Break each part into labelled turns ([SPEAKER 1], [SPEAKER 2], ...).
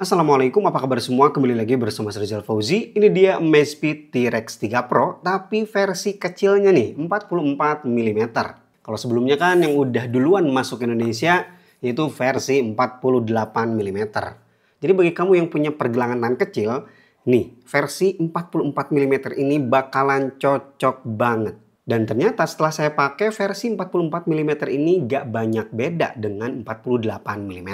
[SPEAKER 1] Assalamualaikum, apa kabar semua? Kembali lagi bersama saya Rizal Fauzi. Ini dia Amazfit T-Rex 3 Pro, tapi versi kecilnya nih, 44 mm. Kalau sebelumnya kan yang udah duluan masuk Indonesia, itu versi 48 mm. Jadi bagi kamu yang punya pergelangan tangan kecil, nih, versi 44 mm ini bakalan cocok banget. Dan ternyata setelah saya pakai versi 44 mm ini gak banyak beda dengan 48 mm.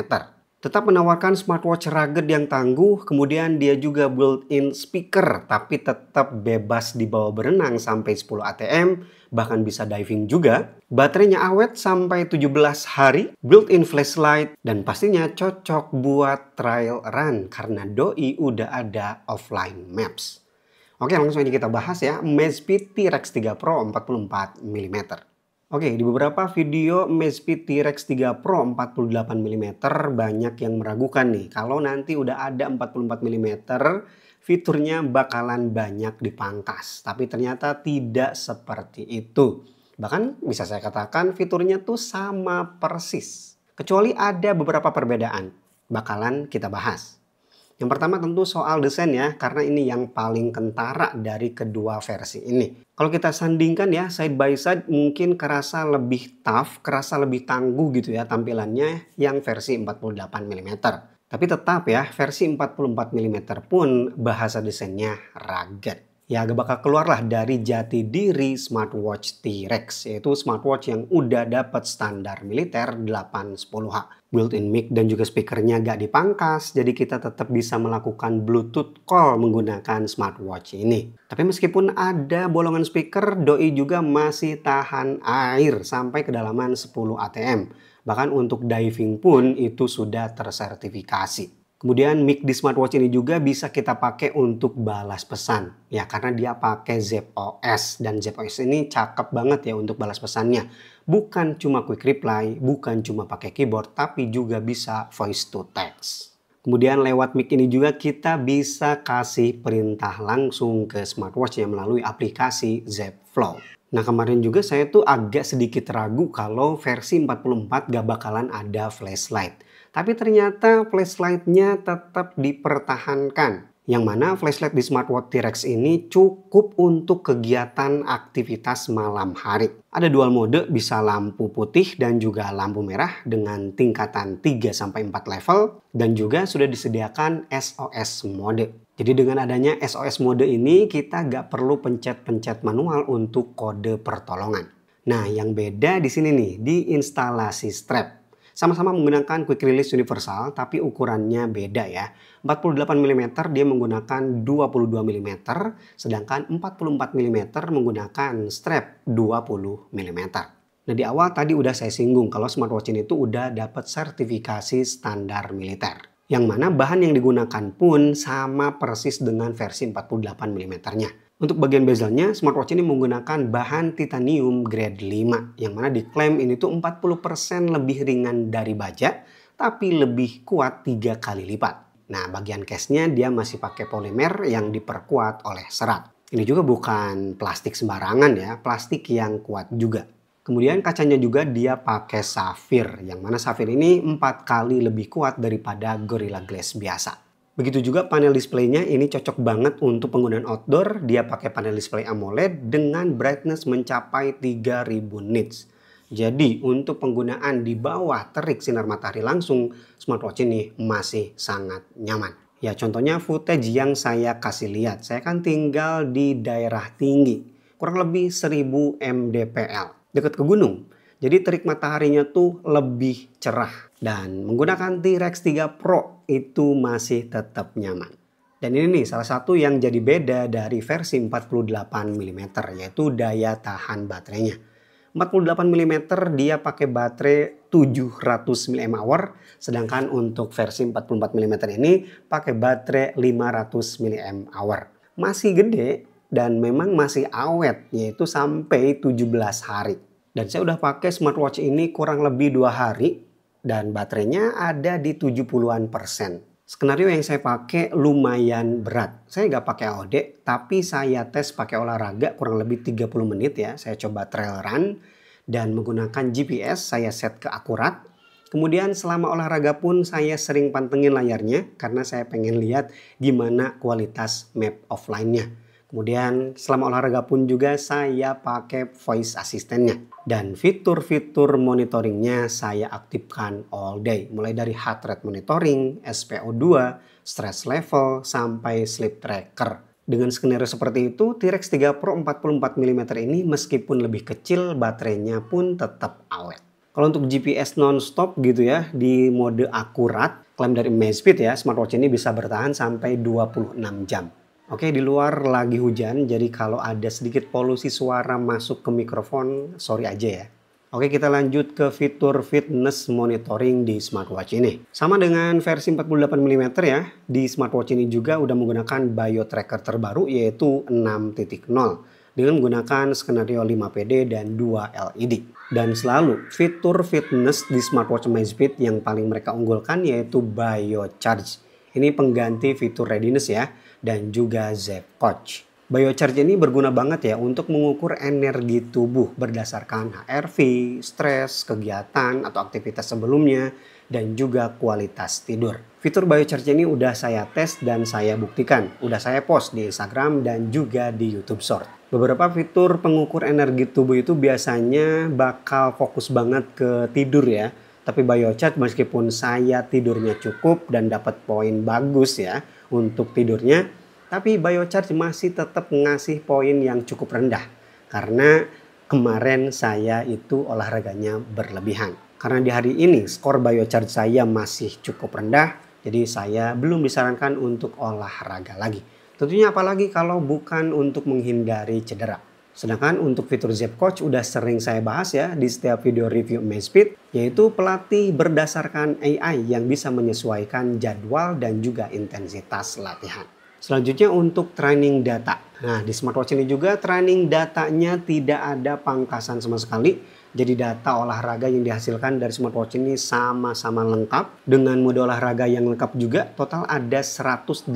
[SPEAKER 1] Tetap menawarkan smartwatch rugged yang tangguh, kemudian dia juga built-in speaker, tapi tetap bebas dibawa berenang sampai 10 ATM, bahkan bisa diving juga. Baterainya awet sampai 17 hari, built-in flashlight, dan pastinya cocok buat trial run karena doi udah ada offline maps. Oke, langsung aja kita bahas ya, Amazfit T-Rex 3 Pro 44 mm. Oke, di beberapa video Amazfit T-Rex 3 Pro 48 mm banyak yang meragukan nih. Kalau nanti udah ada 44 mm, fiturnya bakalan banyak dipangkas. Tapi ternyata tidak seperti itu. Bahkan bisa saya katakan fiturnya tuh sama persis. Kecuali ada beberapa perbedaan. Bakalan kita bahas. Yang pertama tentu soal desain ya, karena ini yang paling kentara dari kedua versi ini. Kalau kita sandingkan ya, side by side mungkin kerasa lebih tough, kerasa lebih tangguh gitu ya tampilannya yang versi 48 mm. Tapi tetap ya, versi 44 mm pun bahasa desainnya rugged. Ya agak bakal keluar lah dari jati diri smartwatch T-Rex, yaitu smartwatch yang udah dapat standar militer 810H. Built-in mic dan juga speakernya gak dipangkas, jadi kita tetap bisa melakukan Bluetooth call menggunakan smartwatch ini. Tapi meskipun ada bolongan speaker, doi juga masih tahan air sampai kedalaman 10 ATM. Bahkan untuk diving pun itu sudah tersertifikasi. Kemudian mic di smartwatch ini juga bisa kita pakai untuk balas pesan. Ya karena dia pakai Zepp OS dan Zepp OS ini cakep banget ya untuk balas pesannya. Bukan cuma quick reply, bukan cuma pakai keyboard, tapi juga bisa voice to text. Kemudian lewat mic ini juga kita bisa kasih perintah langsung ke smartwatch yang melalui aplikasi Zepp Flow. Nah kemarin juga saya tuh agak sedikit ragu kalau versi 44 gak bakalan ada flashlight. Tapi ternyata flashlightnya tetap dipertahankan. Yang mana flashlight di smartwatch T-Rex ini cukup untuk kegiatan aktivitas malam hari. Ada dual mode, bisa lampu putih dan juga lampu merah dengan tingkatan 3-4 level. Dan juga sudah disediakan SOS mode. Jadi dengan adanya SOS mode ini kita nggak perlu pencet-pencet manual untuk kode pertolongan. Nah yang beda di sini nih, di instalasi strap. Sama-sama menggunakan quick release universal tapi ukurannya beda ya. 48 mm dia menggunakan 22 mm, sedangkan 44 mm menggunakan strap 20 mm. Nah di awal tadi udah saya singgung kalau smartwatch ini tuh udah dapat sertifikasi standar militer. Yang mana bahan yang digunakan pun sama persis dengan versi 48 mm-nya. Untuk bagian bezelnya, smartwatch ini menggunakan bahan titanium grade 5. Yang mana diklaim ini tuh 40% lebih ringan dari baja, tapi lebih kuat 3 kali lipat. Nah, bagian case-nya dia masih pakai polimer yang diperkuat oleh serat. Ini juga bukan plastik sembarangan ya, plastik yang kuat juga. Kemudian kacanya juga dia pakai safir, yang mana safir ini 4 kali lebih kuat daripada Gorilla Glass biasa. Begitu juga panel displaynya ini cocok banget untuk penggunaan outdoor. Dia pakai panel display AMOLED dengan brightness mencapai 3000 nits. Jadi untuk penggunaan di bawah terik sinar matahari langsung, smartwatch ini masih sangat nyaman. Ya contohnya footage yang saya kasih lihat, saya kan tinggal di daerah tinggi, kurang lebih 1000 mdpl, dekat ke gunung. Jadi terik mataharinya tuh lebih cerah. Dan menggunakan T-Rex 3 Pro itu masih tetap nyaman. Dan ini nih salah satu yang jadi beda dari versi 48 mm yaitu daya tahan baterainya. 48 mm dia pakai baterai 700 mAh, sedangkan untuk versi 44 mm ini pakai baterai 500 mAh. Masih gede dan memang masih awet, yaitu sampai 17 hari. Dan saya udah pakai smartwatch ini kurang lebih 2 hari dan baterainya ada di 70-an persen. Skenario yang saya pakai lumayan berat. Saya nggak pakai AOD, tapi saya tes pakai olahraga kurang lebih 30 menit ya. Saya coba trail run dan menggunakan GPS saya set ke akurat. Kemudian selama olahraga pun saya sering pantengin layarnya karena saya pengen lihat gimana kualitas map offline-nya. Kemudian selama olahraga pun juga saya pakai voice assistant-nya. Dan fitur-fitur monitoringnya saya aktifkan all day. Mulai dari heart rate monitoring, SpO2, stress level, sampai sleep tracker. Dengan skenario seperti itu, T-Rex 3 Pro 44mm ini meskipun lebih kecil, baterainya pun tetap awet. Kalau untuk GPS non-stop gitu ya, di mode akurat, klaim dari Amazfit ya, smartwatch ini bisa bertahan sampai 26 jam. Oke, di luar lagi hujan, jadi kalau ada sedikit polusi suara masuk ke mikrofon, sorry aja ya. Oke, kita lanjut ke fitur fitness monitoring di smartwatch ini. Sama dengan versi 48mm ya, di smartwatch ini juga udah menggunakan BioTracker terbaru yaitu 6.0 dengan menggunakan skenario 5PD dan 2 LED. Dan selalu fitur fitness di smartwatch Amazfit yang paling mereka unggulkan yaitu BioCharge. Ini pengganti fitur readiness ya, dan juga Zepp Coach. BioCharge ini berguna banget ya untuk mengukur energi tubuh berdasarkan HRV, stres, kegiatan atau aktivitas sebelumnya, dan juga kualitas tidur. Fitur BioCharge ini udah saya tes dan saya buktikan. Udah saya post di Instagram dan juga di YouTube Short. Beberapa fitur pengukur energi tubuh itu biasanya bakal fokus banget ke tidur ya. Tapi BioCharge meskipun saya tidurnya cukup dan dapat poin bagus ya untuk tidurnya, tapi BioCharge masih tetap ngasih poin yang cukup rendah. Karena kemarin saya itu olahraganya berlebihan. Karena di hari ini skor BioCharge saya masih cukup rendah. Jadi saya belum disarankan untuk olahraga lagi. Tentunya apalagi kalau bukan untuk menghindari cedera. Sedangkan untuk fitur Zepp Coach udah sering saya bahas ya di setiap video review Amazfit. Yaitu pelatih berdasarkan AI yang bisa menyesuaikan jadwal dan juga intensitas latihan. Selanjutnya untuk training data. Nah, di smartwatch ini juga training datanya tidak ada pangkasan sama sekali. Jadi data olahraga yang dihasilkan dari smartwatch ini sama-sama lengkap. Dengan mode olahraga yang lengkap juga, total ada 180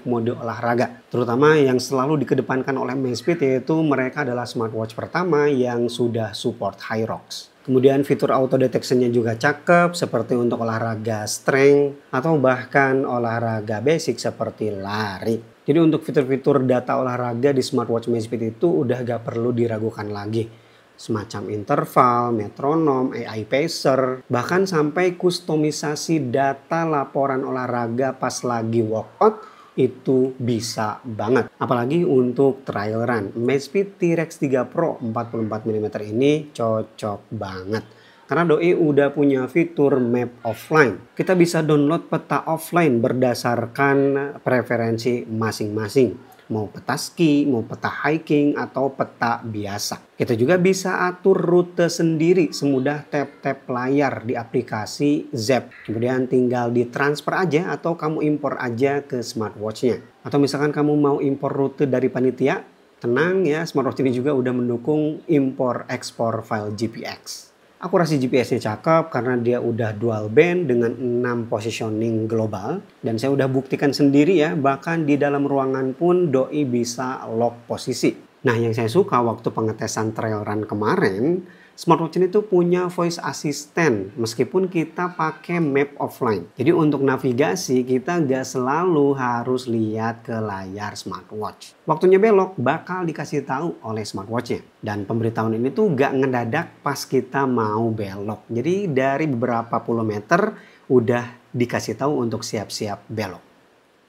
[SPEAKER 1] mode olahraga. Terutama yang selalu dikedepankan oleh Amazfit yaitu mereka adalah smartwatch pertama yang sudah support HYROX. Kemudian fitur auto detection-nya juga cakep seperti untuk olahraga strength atau bahkan olahraga basic seperti lari. Jadi untuk fitur-fitur data olahraga di smartwatch Amazfit itu udah gak perlu diragukan lagi. Semacam interval, metronom, AI pacer, bahkan sampai kustomisasi data laporan olahraga pas lagi workout itu bisa banget. Apalagi untuk trial run. Amazfit T-Rex 3 Pro 44mm ini cocok banget. Karena doi udah punya fitur map offline. Kita bisa download peta offline berdasarkan preferensi masing-masing. Mau peta ski, mau peta hiking, atau peta biasa. Kita juga bisa atur rute sendiri semudah tap-tap layar di aplikasi Zepp. Kemudian tinggal ditransfer aja atau kamu impor aja ke smartwatch-nya. Atau misalkan kamu mau impor rute dari panitia, tenang ya, smartwatch ini juga udah mendukung impor-ekspor file GPX. Akurasi GPS-nya cakep karena dia udah dual band dengan 6 positioning global. Dan saya udah buktikan sendiri ya, bahkan di dalam ruangan pun doi bisa lock posisi. Nah, yang saya suka waktu pengetesan trail run kemarin, smartwatch ini tuh punya voice assistant meskipun kita pakai map offline. Jadi untuk navigasi kita gak selalu harus lihat ke layar smartwatch. Waktunya belok bakal dikasih tahu oleh smartwatchnya. Dan pemberitahuan ini tuh gak ngedadak pas kita mau belok. Jadi dari beberapa puluh meter udah dikasih tahu untuk siap-siap belok.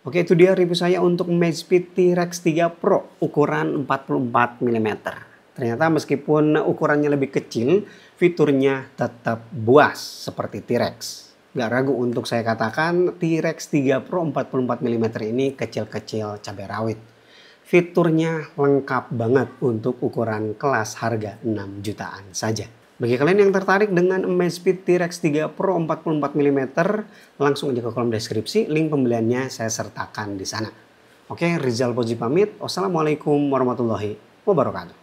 [SPEAKER 1] Oke, itu dia review saya untuk Amazfit T-Rex 3 Pro ukuran 44mm. Ternyata meskipun ukurannya lebih kecil, fiturnya tetap buas seperti T-Rex. Gak ragu untuk saya katakan T-Rex 3 Pro 44mm ini kecil-kecil cabai rawit. Fiturnya lengkap banget untuk ukuran kelas harga 6 jutaan saja. Bagi kalian yang tertarik dengan Amazfit T-Rex 3 Pro 44mm, langsung aja ke kolom deskripsi, link pembeliannya saya sertakan di sana. Oke, Rizal Fauzi pamit. Wassalamualaikum warahmatullahi wabarakatuh.